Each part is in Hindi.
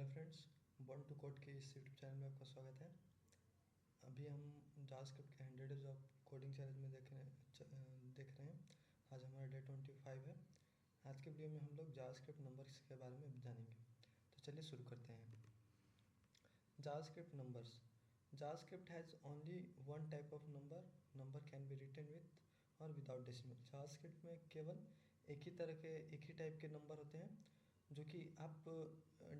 Hello friends, born to code के इस यूट्यूब चैनल में आपका स्वागत है। अभी हम जावास्क्रिप्ट के 100 डेज ऑफ कोडिंग चैलेंज में देख रहे हैं। आज हमारा डे 25 है। आज के वीडियो में हम लोग जावास्क्रिप्ट नंबर्स के बारे में जानेंगे। तो चलिए शुरू करते हैं। JavaScript numbers. JavaScript has only one type of number can be written with or without decimal. JavaScript में केवल एक ही टाइप के नंबर होते हैं जो कि आप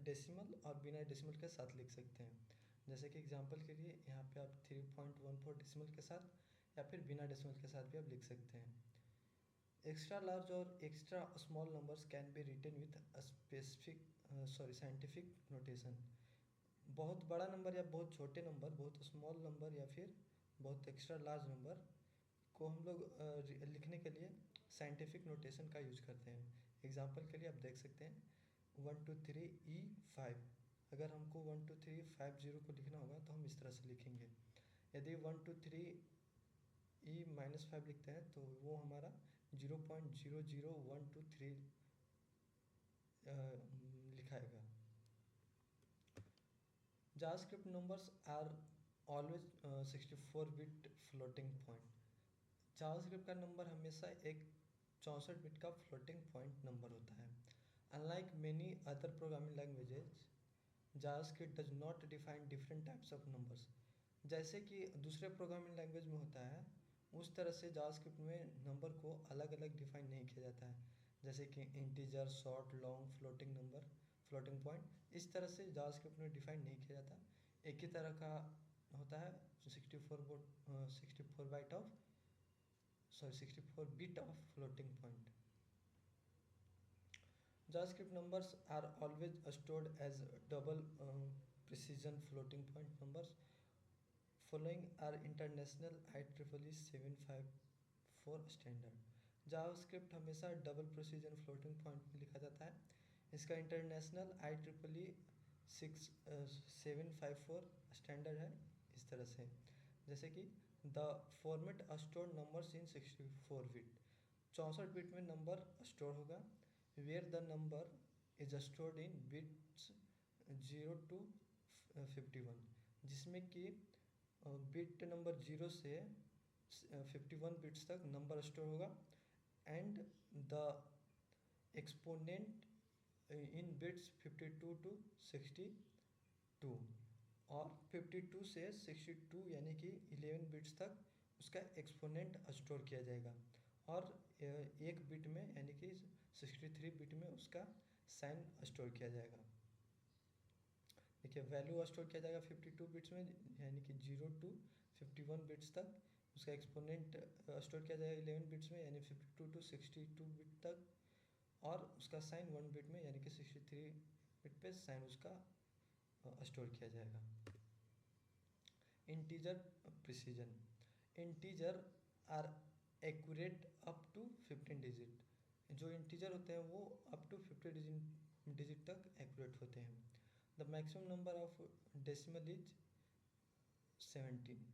डेसिमल और बिना डेसिमल के साथ लिख सकते हैं। जैसे कि एग्जांपल के लिए यहाँ पे आप 3.14 डेसिमल के साथ या फिर बिना डेसिमल के साथ भी आप लिख सकते हैं। एक्स्ट्रा लार्ज और extra small numbers can be written with scientific notation. बहुत बड़ा नंबर या बहुत छोटे नंबर, बहुत स्मॉल नंबर या फिर बहुत एक्स्ट्रा लार्ज नंबर को हम लोग लिखने के लिए साइंटिफिक नोटेशन का यूज करते हैं। एग्जांपल के लिए आप देख सकते हैं 123E5। अगर हमको 12350 को लिखना होगा तो हम इस तरह से लिखेंगे। यदि 123E-5 लिखते हैं तो वो हमारा 0.00123 लिखाएगा। JavaScript numbers are always 64 bit floating point. JavaScript का नंबर हमेशा एक 64 बिट का फ्लोटिंग पॉइंट नंबर होता है। Unlike many other programming languages, JavaScript does not define different types of numbers. जैसे कि दूसरे प्रोग्रामिंग लैंग्वेज में होता है, उस तरह से जावास्क्रिप्ट में नंबर को अलग अलग डिफाइन नहीं किया जाता है। जैसे कि integer, short, long, floating number, floating point, इस तरह से जावास्क्रिप्ट में डिफाइन नहीं किया जाता। एक ही तरह का होता है 64 bit of floating point. JavaScript numbers are always stored as double precision floating point numbers. Following are international IEEE 754 standard. JavaScript हमेशा डबल प्रिसीजन फ्लोटिंग पॉइंट में लिखा जाता है। इसका इंटरनेशनल IEEE 754 स्टैंडर्ड है इस तरह से। जैसे कि the format store numbers in 64 bit. 64 bit में नंबर स्टोर होगा। Where the number is stored in bits 0 to 51, जिसमें कि बिट नंबर 0 से 51 बिट्स तक नंबर स्टोर होगा। And the exponent in bits 52 to 62, और 52 से 62 यानी कि 11 बिट्स तक उसका एक्सपोनेंट स्टोर किया जाएगा। और एक बिट में यानी कि 63 बिट में उसका साइन स्टोर किया जाएगा। देखिए, वैल्यू स्टोर किया जाएगा 52 बिट्स में यानी कि 0 to 51 बिट्स तक। उसका एक्सपोनेंट स्टोर किया जाएगा 11 बिट्स में यानी 52 to 62 बिट तक। और उसका साइन 1 बिट में यानी कि 63 बिट पे साइन उसका स्टोर किया जाएगा। Integer precision. Integer are accurate up to 15 digit. जो इंटीजर होते हैं वो अप टू 50 डिजिट तक एक्यूरेट होते हैं। The maximum number of decimal is 17,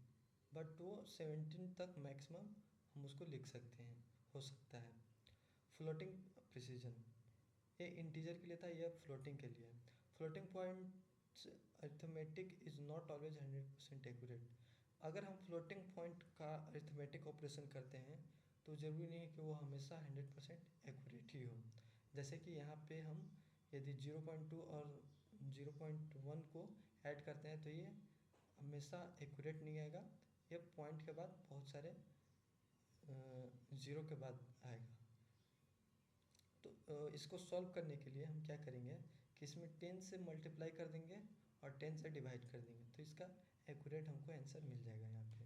but वो 17 तक मैक्सिमम हम उसको लिख सकते हैं, हो सकता है। फ्लोटिंग प्रिसीजन, ये इंटीजर के लिए था, यह फ्लोटिंग के लिए। Floating points arithmetic is not always 100% accurate. अगर हम फ्लोटिंग पॉइंट का अरिथमेटिक ऑपरेशन करते हैं तो ज़रूरी नहीं है कि वो हमेशा 100% एक्यूरेट ही हो। जैसे कि यहाँ पे हम यदि 0.2 और 0.1 को ऐड करते हैं तो ये हमेशा एक्यूरेट नहीं आएगा। ये पॉइंट के बाद बहुत सारे ज़ीरो के बाद आएगा। तो इसको सॉल्व करने के लिए हम क्या करेंगे कि इसमें 10 से मल्टीप्लाई कर देंगे और 10 से डिवाइड कर देंगे, तो इसका एक्यूरेट हमको आंसर मिल जाएगा यहाँ पे।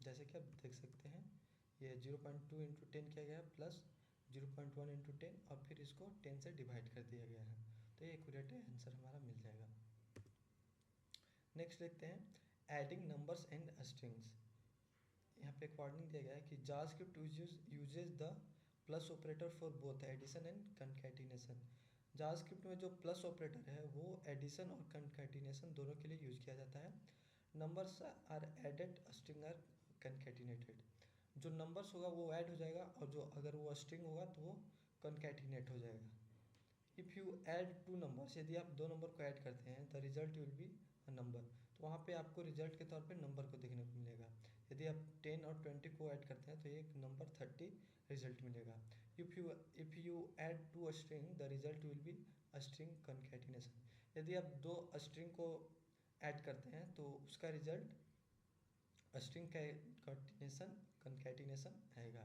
जैसे कि आप देख सकते हैं ये 0.2 इंटू 10 किया गया प्लस 0.1 इंटू 10 और फिर इसको 10 से डिवाइड कर दिया गया है, तो ये एक्यूरेट आंसर हमारा मिल जाएगा। नेक्स्ट देखते हैं एडिंग नंबर्स एंड स्ट्रिंग्स। यहाँ पे एक वार्निंग दिया गया है कि JavaScript uses the plus operator for both addition and concatenation. JavaScript में जो प्लस ऑपरेटर है वो एडिशन और कंकैटिनेशन दोनों के लिए यूज किया जाता है। Numbers are added, string are concatenated. जो नंबर्स होगा वो ऐड हो जाएगा और जो अगर वो स्ट्रिंग होगा तो वो कंकैटिनेट हो जाएगा। If you add two numbers, यदि आप दो नंबर को ऐड करते हैं, the result will be a number, तो वहाँ पे आपको रिजल्ट के तौर पे नंबर को देखने को मिलेगा। यदि आप 10 और 20 को ऐड करते हैं तो एक नंबर 30 रिजल्ट मिलेगा। If you add to a string the result will be a string concatenation, यदि आप दो स्ट्रिंग को ऐड करते हैं तो उसका रिजल्ट स्ट्रिंग कॉन्कैटिनेशन आएगा।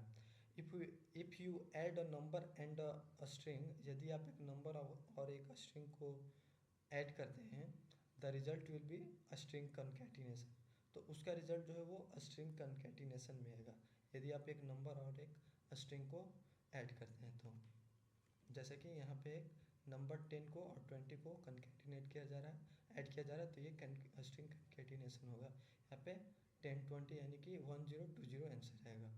If you add a number and a string, यदि आप एक नंबर और एक स्ट्रिंग को ऐड करते हैं, the result will be a string concatenation, तो उसका रिजल्ट जो है वो स्ट्रिंग कॉन्कैटिनेशन में आएगा, यदि आप एक नंबर और एक स्ट्रिंग को ऐड करते हैं तो। जैसे कि यहाँ पे एक नंबर 10 को और 20 को कॉन्कैटिनेट किया जा रहा है, ऐड किया जा रहा है, तो ये स्ट्रिंग कॉन्कैटिनेशन होगा। यहाँ पे 10 20 यानी कि 1020 आंसर आएगा।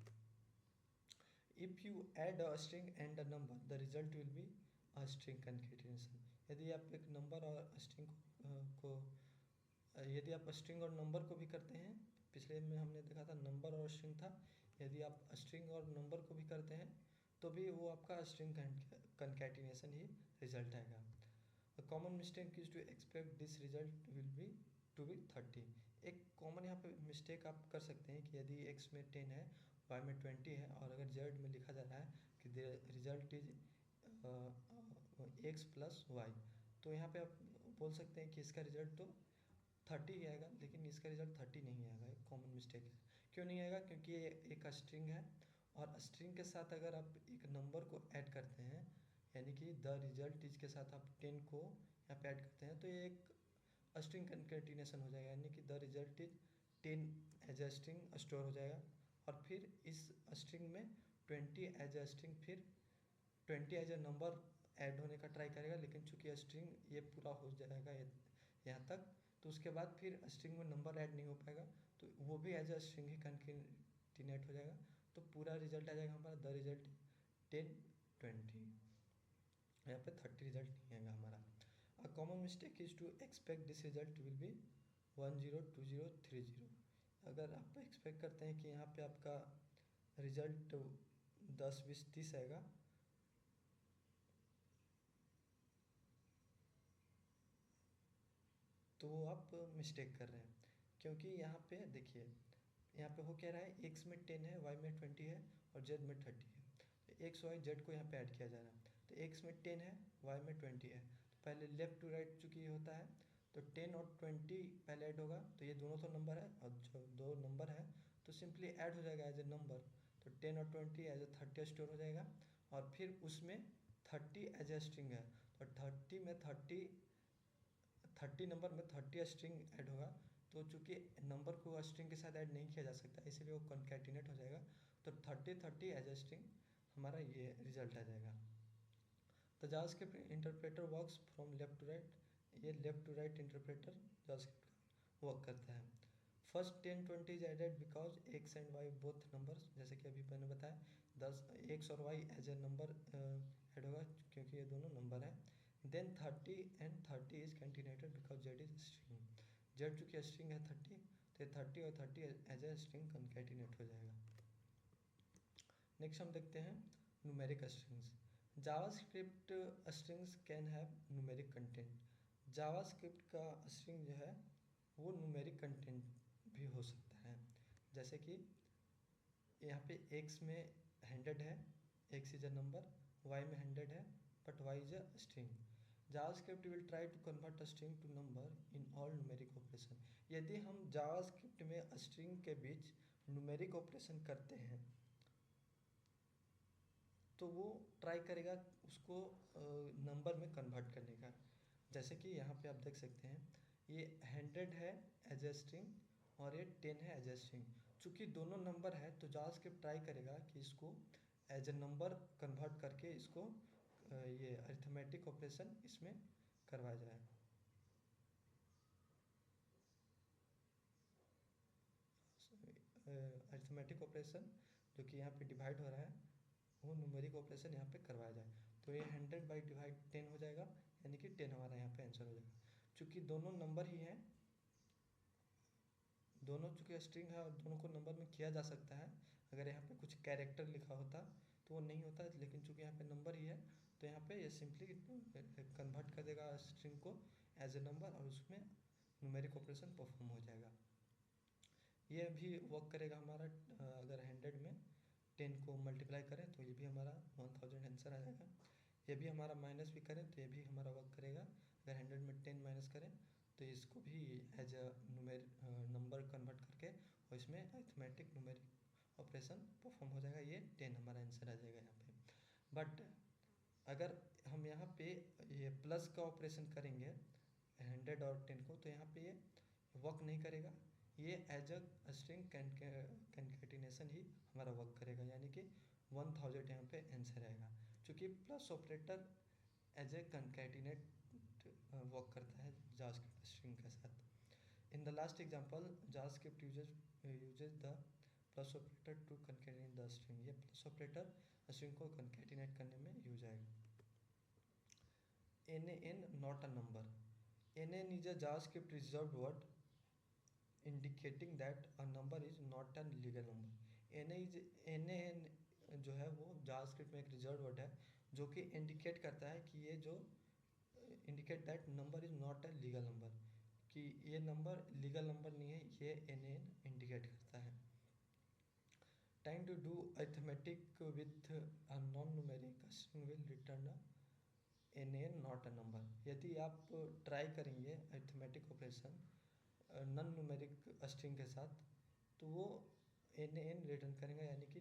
If you add a string and a number the result will be a string concatenation, यदि आप एक नंबर और स्ट्रिंग को यदि आप स्ट्रिंग और नंबर को भी करते हैं, पिछले में हमने देखा था नंबर और स्ट्रिंग था, यदि आप स्ट्रिंग और नंबर को भी करते हैं तो भी वो आपका स्ट्रिंग कॉन्कैटिनेशन ही रिजल्ट आएगा। A common mistake is to expect this result will be to be 30, एक कॉमन यहाँ पे मिस्टेक आप कर सकते हैं कि यदि x में 10 है, y में 20 है, और अगर z में लिखा जा रहा है कि the result is x plus y, तो यहाँ पे आप बोल सकते हैं कि इसका रिजल्ट तो 30 ही आएगा, लेकिन इसका रिजल्ट 30 नहीं आएगा, एक कॉमन मिस्टेक है। क्यों नहीं आएगा? क्योंकि ये एक स्ट्रिंग है, और स्ट्रिंग के साथ अगर आप एक नंबर को ऐड करते हैं, यानी कि द रिजल्ट इज के साथ आप 10 को यहाँ पे ऐड करते हैं, तो ये एक स्ट्रिंग कॉन्कैटिनेशन हो जाएगा, यानी कि the result is 10 as a string store हो जाएगा, और फिर इस स्ट्रिंग में 20 एज ए स्ट्रिंग, फिर 20 एज ए नंबर ऐड होने का ट्राई करेगा, लेकिन चूंकि स्ट्रिंग ये पूरा हो जाएगा यहाँ तक, तो उसके बाद फिर स्ट्रिंग में नंबर ऐड नहीं हो पाएगा, तो वो भी एज अ स्ट्रिंग ही कॉन्कैटिनेट हो जाएगा, तो पूरा रिजल्ट आ जाएगा हमारा द रिजल्ट 10 20, यहाँ पे 30 रिजल्ट नहीं आएगा हमारा। A common mistake is to expect this result will be 10 20 30, अगर आप एक्सपेक्ट करते हैं कि यहाँ पे आपका रिजल्ट 10 20 30 आएगा, तो वो आप मिस्टेक कर रहे हैं, क्योंकि यहाँ पे देखिए, यहाँ पे हो क्या रहा है, x में 10 है, y में 20 है, और z में 30 है, तो x y z को यहाँ पे ऐड किया जा रहा है, तो x में 10 है, y में 20 है, तो पहले लेफ्ट टू राइट चूँकि ये होता है, तो 10 और 20 पहले ऐड होगा, तो ये दोनों तो नंबर है, और जो दो नंबर है तो सिंपली ऐड हो जाएगा एज ए नंबर, तो 10 और 20 एज ए 30 स्टोर हो जाएगा, और फिर उसमें 30 एज ए स्ट्रिंग है, तो 30 में 30 नंबर में 30 स्ट्रिंग ऐड होगा, तो चूंकि नंबर को स्ट्रिंग के साथ ऐड नहीं किया जा सकता, इसीलिए वो कॉन्कैटिनेट हो जाएगा, तो 30 एज ए स्ट्रिंग हमारा ये रिजल्ट आ जाएगा। The JavaScript interpreter works from left to right, ये left to right interpreter JavaScript work करता है। First 10 20 is added because X and Y both numbers, जैसे कि अभी मैंने बताया 10 एक्स और Y as a number add होगा, क्योंकि ये दोनों नंबर है। Then 30 and 30 is concatenated because Z is string, Z चूँकि स्ट्रिंग है 30, तो ये 30 और 30 एज ए स्ट्रिंग कॉन्कैटिनेट हो जाएगा। नेक्स्ट हम देखते हैं numeric strings. JavaScript strings can have numeric content, JavaScript का स्ट्रिंग जो है वो न्यूमेरिक कंटेंट भी हो सकता है, जैसे कि यहाँ पे x में 100 है, x is a number, y में 100 है, but y is a string. JavaScript will try to convert a string to number in all numeric operation, यदि हम जावास्क्रिप्ट में स्ट्रिंग के बीच न्यूमेरिक ऑपरेशन करते हैं तो वो ट्राई करेगा उसको नंबर में कन्वर्ट करने का, जैसे कि यहाँ पे आप देख सकते हैं ये 100 है एज ए स्ट्रिंग, और ये 10 है एज ए स्ट्रिंग, चूँकि दोनों नंबर है तो जावास्क्रिप्ट ट्राई करेगा कि इसको एज ए नंबर कन्वर्ट करके इसको ये अरिथमेटिक ऑपरेशन इसमें करवाया जाए। अरिथमेटिक ऑपरेशन जो कि यहाँ पे डिवाइड हो रहा है, वो न्यूमेरिक ऑपरेशन यहाँ पे करवाया जाए, तो ये 100/10 हो जाएगा, यानी कि 10 हमारा यहाँ पे आंसर हो जाएगा। चूँकि दोनों नंबर ही हैं, दोनों चूँकि स्ट्रिंग है और दोनों को नंबर में किया जा सकता है, अगर यहाँ पे कुछ कैरेक्टर लिखा होता तो वो नहीं होता, लेकिन चूँकि यहाँ पे नंबर ही है तो यहाँ पे ये सिंपली कन्वर्ट कर देगा स्ट्रिंग को एज ए नंबर और उसमें न्यूमेरिक ऑपरेशन परफॉर्म हो जाएगा। ये भी वर्क करेगा हमारा अगर 100 में 10 को मल्टीप्लाई करें तो ये भी हमारा 1000 आंसर आ जाएगा। ये भी हमारा माइनस भी करें तो ये भी हमारा वर्क करेगा। अगर 100 में 10 माइनस करें तो इसको भी एज अ नंबर कन्वर्ट करके और इसमें अरिथमेटिक न्यूमेरिक ऑपरेशन परफॉर्म हो जाएगा। ये 10 हमारा आंसर आ जाएगा यहाँ पे। बट अगर हम यहाँ पे ये प्लस का ऑपरेशन करेंगे 100 और 10 को तो यहाँ पे ये वर्क नहीं करेगा। ये एज अ स्ट्रिंग कंकैटिनेशन ही हमारा वर्क करेगा, यानी कि 1000 यहाँ पे आंसर आएगा। चूँकि plus operator as a concatenate work करता है जावास्क्रिप्ट स्ट्रिंग के साथ। In the last example JavaScript uses the plus operator to concatenate the string. ये प्लस ऑपरेटर स्ट्रिंग को कंकैटिनेट करने में यूज आएगा। NaN not a number. NaN is a JavaScript reserved word indicating that a number is not a legal number. NaN जो है वो JavaScript में एक रिजर्व वर्ड है जो कि इंडिकेट करता है कि ये जो indicate that number is not a legal number, कि ये नंबर लीगल नंबर नहीं है, ये NaN इंडिकेट करता है। Trying to do arithmetic with a non-numeric string will return a NaN not a number. यदि आप ट्राई करेंगे arithmetic operation non numeric string के साथ तो वो NaN रिटर्न करेगा, यानी कि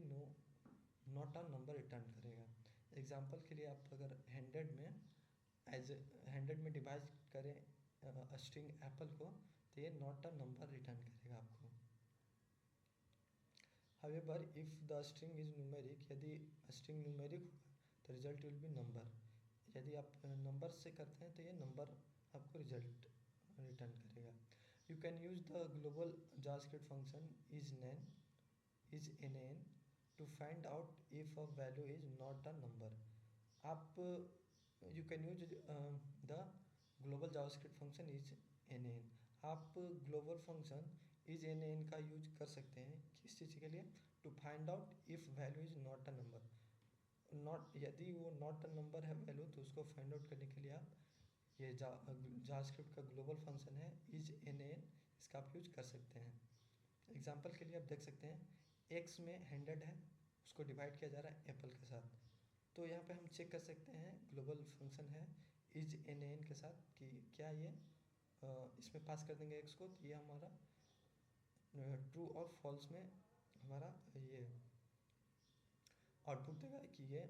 नॉट अ नंबर रिटर्न करेगा। एग्जांपल के लिए आप अगर 100 में 100 में डिवाइड करें स्ट्रिंग एप्पल को तो ये नॉट अ नंबर रिटर्न करेगा आपको। However, if the string is numeric, यदि स्ट्रिंग न्यूमेरिक होगा तो रिजल्ट विल बी नंबर। यदि आप नंबर से करते हैं तो ये नंबर आपको रिजल्ट रिटर्न करेगा। You can use the global JavaScript function is NaN to find out if a value is not a number. आप you can use the global JavaScript function is NaN। आप ग्लोबल फंक्शन इज NaN का यूज कर सकते हैं किस चीज़ के लिए? To find out if value is not a number. Not यदि वो नॉट अ नंबर है वैल्यू तो उसको फाइंड आउट करने के लिए आप ये जावास्क्रिप्ट का ग्लोबल फंक्शन है इज NaN, इसका आप यूज कर सकते हैं। एग्जांपल के लिए आप देख सकते हैं x में 100 है, उसको डिवाइड किया जा रहा है एप्पल के साथ, तो यहाँ पे हम चेक कर सकते हैं ग्लोबल फंक्शन है इज NaN के साथ कि क्या ये इसमें पास कर देंगे x को तो ये हमारा ट्रू और फॉल्स में हमारा ये आउटपुट देगा कि ये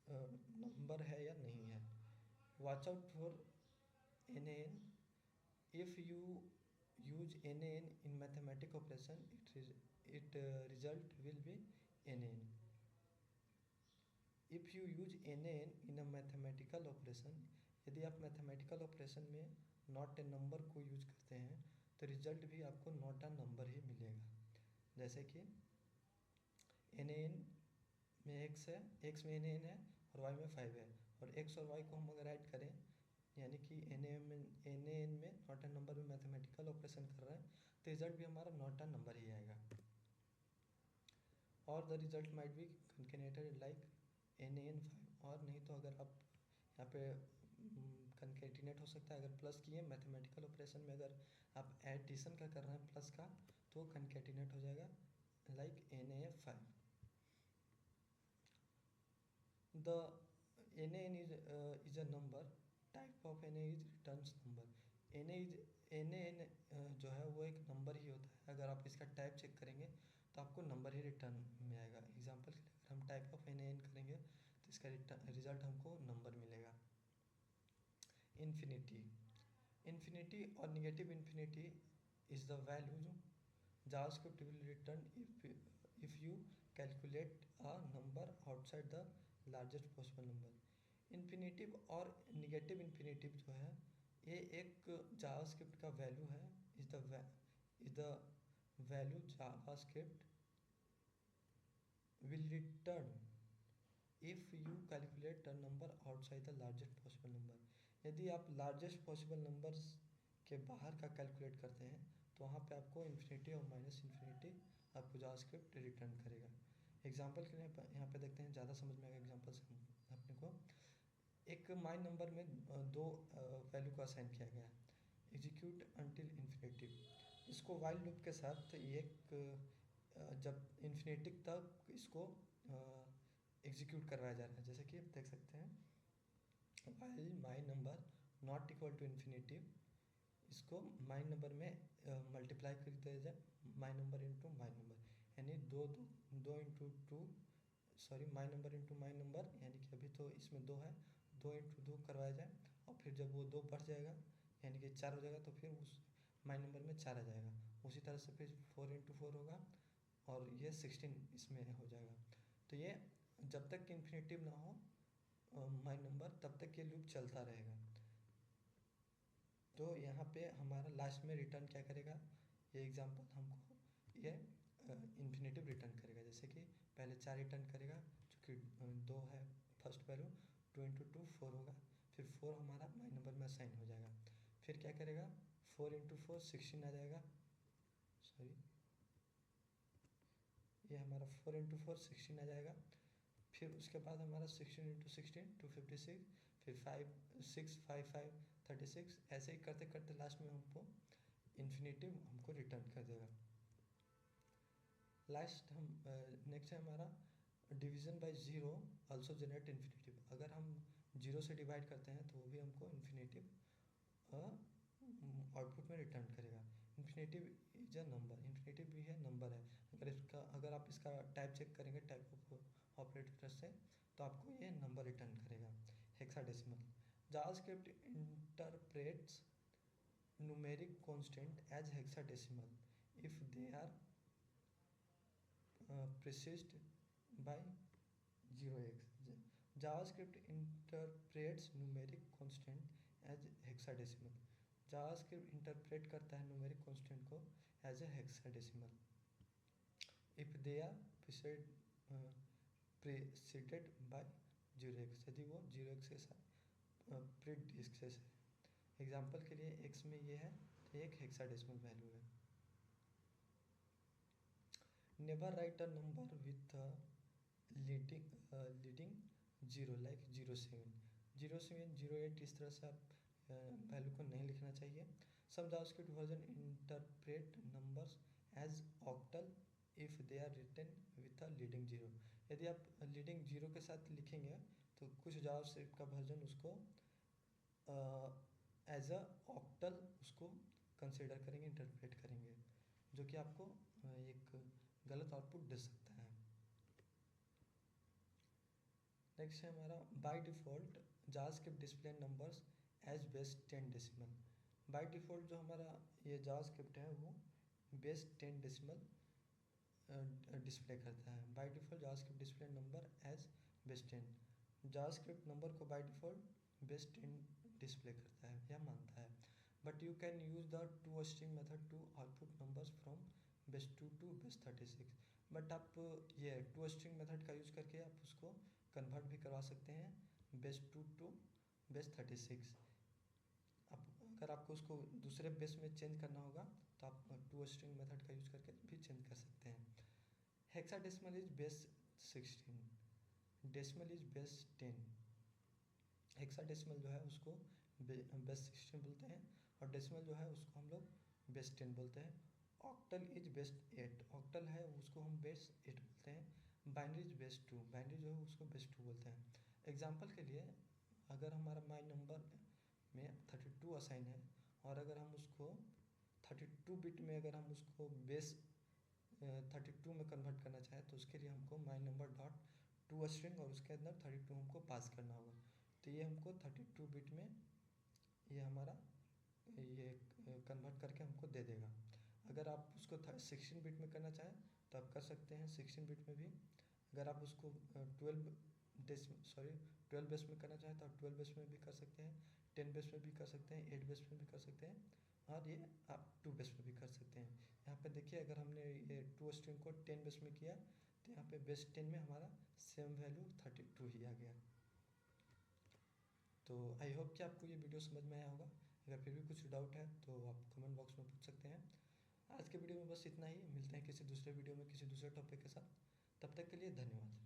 नंबर है या नहीं है। Watch out for NaN। If you use NaN in mathematic operation it result will B NaN। If you use NaN in a mathematical operation, यदि आप मैथमेटिकल ऑपरेशन में नॉट ए नंबर को यूज करते हैं तो रिजल्ट भी आपको नॉट अ नंबर ही मिलेगा। जैसे कि NaN में x है, x में NaN है और y में 5 है, और x और y को हम अगर ऐड करें यानी कि NaN में नॉट अ नंबर में मैथमेटिकल ऑपरेशन कर रहा है तो रिजल्ट भी हमारा नॉट अ नंबर ही आएगा। और the result might be concatenated like NaN 5, और नहीं तो अगर आप यहाँ पे कंकेटिनेट हो सकता है, अगर प्लस किए मैथमेटिकल ऑपरेशन में अगर आप एडिशन का कर रहे हैं प्लस का तो कंकेटिनेट हो जाएगा like Na5। The NaN is a number, type of Na is returns number। NaN जो है वो एक नंबर ही होता है, अगर आप इसका टाइप चेक करेंगे तो आपको नंबर ही रिटर्न में आएगा। एग्जांपल के लिए अगर हम टाइप ऑफ NaN करेंगे तो इसका रिजल्ट हमको नंबर मिलेगा। इन्फिनिटी और negative infinity is the value JavaScript will return if you calculate a number outside the largest possible number. Infinitive और निगेटिव इन्फिनेटिव जो है ये एक जावास्क्रिप्ट का वैल्यू है, is the value JavaScript will return if you calculate a number outside the largest possible number. यदि आप लार्जेस्ट पॉसिबल नंबर्स के बाहर का कैलकुलेट करते हैं तो वहाँ पे आपको इन्फिनिटी और माइनस इन्फिनिटी आपको जावास्क्रिप्ट रिटर्न करेगा। एग्जाम्पल के लिए यहाँ पे देखते हैं, ज़्यादा समझ में आएगा एग्जाम्पल से अपने को। एक माइन नंबर में दो वैल्यू को असाइन किया गया है, एग्जीक्यूट अंटिल इन्फिनेटिव। इसको वाइल लूप के साथ एक जब इन्फिनेटिव तक इसको एग्जीक्यूट करवाया जा रहा है। जैसे कि आप देख सकते हैं, while mine number not equal to infinitive, इसको माइन नंबर में मल्टीप्लाई कर दिया जाए, mine number into mine number, यानी दो into two, sorry mine number into mine number, यानी कि अभी तो इसमें दो है, 2 इंटू 2 करवाया जाए, और फिर जब वो 2 बढ़ जाएगा यानी कि 4 हो जाएगा तो फिर उस माइन नंबर में 4 आ जाएगा। उसी तरह से फिर 4 इंटू 4 होगा और ये 16 इसमें हो जाएगा। तो ये जब तक इन्फिनेटिव ना हो माइन नंबर तब तक ये लूप चलता रहेगा। तो यहाँ पे हमारा लास्ट में रिटर्न क्या करेगा, ये एग्जांपल हमको ये इन्फिनेटिव रिटर्न करेगा। जैसे कि पहले 4 रिटर्न करेगा जो कि 2 है फर्स्ट वैल्यू, 2 इंटू 2 4 होगा, फिर 4 हमारा माइन नंबर में असाइन हो जाएगा। फिर क्या करेगा, 4 इंटू 4 16 आ जाएगा, सॉरी ये हमारा 4 इंटू 4 16 आ जाएगा। फिर उसके बाद हमारा 16 इंटू 16 256, फिर 5 36, ऐसे ही करते करते लास्ट में हमको इन्फिनेटिव हमको रिटर्न कर देगा। लास्ट हम नेक्स्ट है हमारा division by zero also generate infinitive. अगर हम जीरो से डिवाइड करते हैं तो वो भी हमको इन्फिनेटिव आउटपुट में रिटर्न करेगा। Infinitive is a number, infinitive भी है नंबर है। अगर आप इसका टाइप चेक करेंगे टाइप ऑफ ऑपरेटर से तो आपको ये नंबर रिटर्न करेगा। Hexadecimal, JavaScript interprets numeric constant as hexadecimal if they are preceded by 0x. JavaScript interprets numeric constant as hexadecimal. JavaScript interpret करता है numeric constant को as a hexadecimal if they are preceded by 0x, यदि वो 0x के साथ प्रीडिसेस है। एग्जाम्पल के लिए x में ये है तो एक हेक्साडेसिमल वैल्यू है। Never write a number with a leading 0 like 07, 07, 08 इस तरह से आप वैल्यू को नहीं लिखना चाहिए। Some JavaScript version interpret numbers as octal if they are written with a leading 0। यदि आप लीडिंग 0 के साथ लिखेंगे तो कुछ JavaScript का वर्जन उसको एज अ ऑक्टल उसको कंसिडर करेंगे, इंटरप्रेट करेंगे, जो कि आपको एक गलत आउटपुट दे सकता है। नेक्स्ट है हमारा by default JavaScript display numbers as base 10 decimal. By default जो हमारा ये जावास्क्रिप्ट है वो बेस 10 डेसिमल डिस्प्ले करता है। By default JavaScript display number as base 10, JavaScript number को बाय डिफ़ॉल्ट बेस 10 डिस्प्ले करता है या मानता है। But you can use the to string method to output numbers from base 2 to base 36। But आप ये टू स्ट्रिंग मेथड का यूज़ करके आप उसको कन्वर्ट भी करवा सकते हैं बेस 2 टू बेस 36। अब अगर आपको उसको दूसरे बेस में चेंज करना होगा तो आप टू स्ट्रिंग मेथड का यूज़ करके भी चेंज कर सकते हैं। Hexadecimal is base 16, decimal is base 10। Hexadecimal जो है उसको बेस 16 बोलते हैं और डेसिमल जो है उसको हम लोग बेस 10 बोलते हैं। ऑक्टल इज बेस 8, ऑक्टल है उसको हम बेस 8 बोलते हैं। बाइनरी इज बेस 2, बाइनरी जो है उसको बेस 2 बोलते हैं। एग्जांपल के लिए अगर हमारा माइन नंबर में 32 असाइन है और अगर हम उसको 32 बिट में अगर हम उसको बेस 32 में कन्वर्ट करना चाहें तो उसके लिए हमको mine number dot to string और उसके अंदर 32 हमको पास करना होगा। तो ये हमको 32 बिट में ये हमारा ये कन्वर्ट करके हमको दे देगा। अगर आप उसको 16 बिट में करना चाहें तो आप कर सकते हैं 16 बिट में भी। अगर आप उसको 12 बेस में करना चाहें तो आप 12 बेस में भी कर सकते हैं, 10 बेस में भी कर सकते हैं, 8 बेस में भी कर सकते हैं और ये आप 2 बेस में भी कर सकते हैं। यहाँ पे देखिए अगर हमने ये टू स्ट्रिंग को 10 बेस में किया तो यहाँ पे बेस 10 में हमारा सेम वैल्यू 32 ही आ गया। तो आई होप कि आपको ये वीडियो समझ में आया होगा। अगर फिर भी कुछ डाउट है तो आप कमेंट बॉक्स में पूछ सकते हैं। आज के वीडियो में बस इतना ही, मिलते हैं किसी दूसरे वीडियो में किसी दूसरे टॉपिक के साथ। तब तक के लिए धन्यवाद।